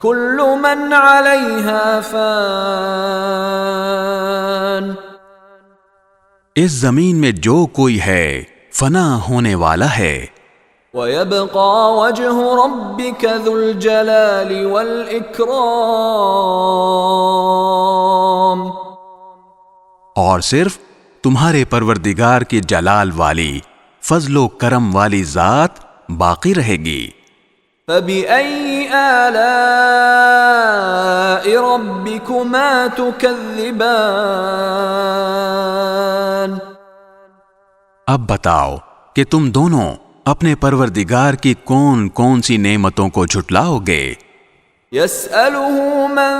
كل من عليها فان اس زمین میں جو کوئی ہے فنا ہونے والا ہے، ويبقى وجه ربك ذو الجلال والإكرام اور صرف تمہارے پروردگار کی جلال والی فضل و کرم والی ذات باقی رہے گی۔ فبأي آلاء ربكما تكذبان اب بتاؤ کہ تم دونوں اپنے پروردگار کی کون کون سی نعمتوں کو جھٹلاؤ گے؟ يسأله من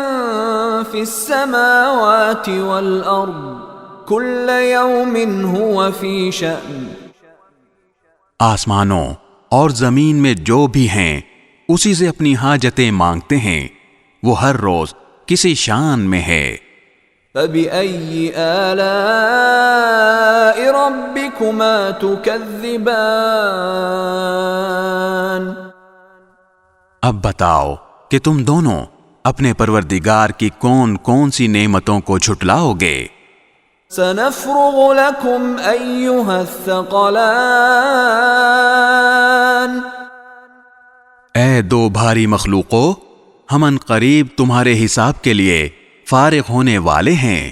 في السماوات والأرض كل يوم هو في شأن آسمانوں اور زمین میں جو بھی ہیں اسی سے اپنی حاجتیں مانگتے ہیں، وہ ہر روز کسی شان میں ہے۔ فبأي آلاء ربكما تكذبان اب بتاؤ کہ تم دونوں اپنے پروردگار کی کون کون سی نعمتوں کو جھٹلاؤ گے؟ سنفرغ لكم أيها الثقلان اے دو بھاری مخلوقوں، ہم ان قریب تمہارے حساب کے لیے فارغ ہونے والے ہیں۔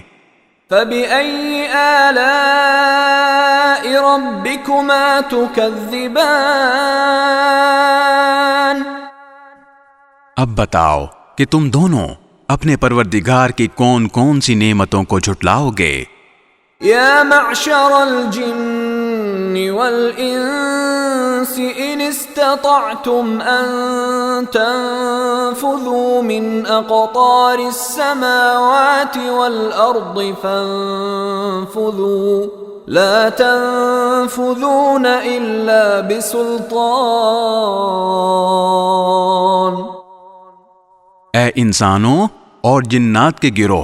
فبأي آلاء ربكما تكذبان اب بتاؤ کہ تم دونوں اپنے پروردگار کی کون کون سی نعمتوں کو جھٹلاؤ گے؟ يا معشر الجن والإنس إن استطعتم أن تنفذوا من أقطار السماوات والأرض فانفذوا لا تنفذون إلا بسلطان اے انسانوں اور جنات کے گروہ،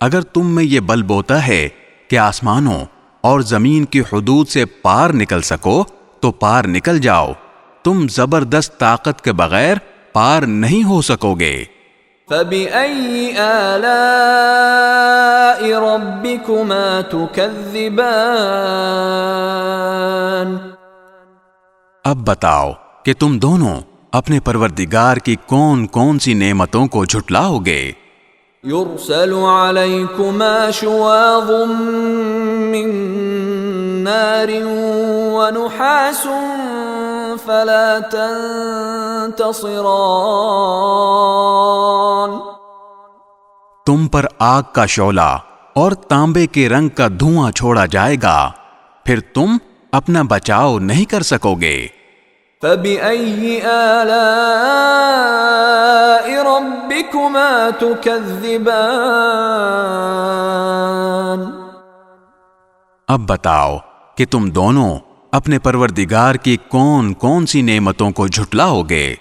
اگر تم میں یہ بل بوتا ہے کہ آسمانوں اور زمین کی حدود سے پار نکل سکو تو پار نکل جاؤ، تم زبردست طاقت کے بغیر پار نہیں ہو سکو گے۔ فبأي آلاء ربكما تكذبان اب بتاؤ کہ تم دونوں اپنے پروردگار کی کون کون سی نعمتوں کو جھٹلاؤ گے؟ يرسل عليكما شواظ من نار ونحاس فلا تنتصران تم پر آگ کا شعلہ اور تانبے کے رنگ کا دھواں چھوڑا جائے گا، پھر تم اپنا بچاؤ نہیں کر سکو گے۔ فبأي آلاء ربكما تكذبان اب بتاؤ کہ تم دونوں اپنے پروردگار کی کون کون سی نعمتوں کو جھٹلاؤ گے؟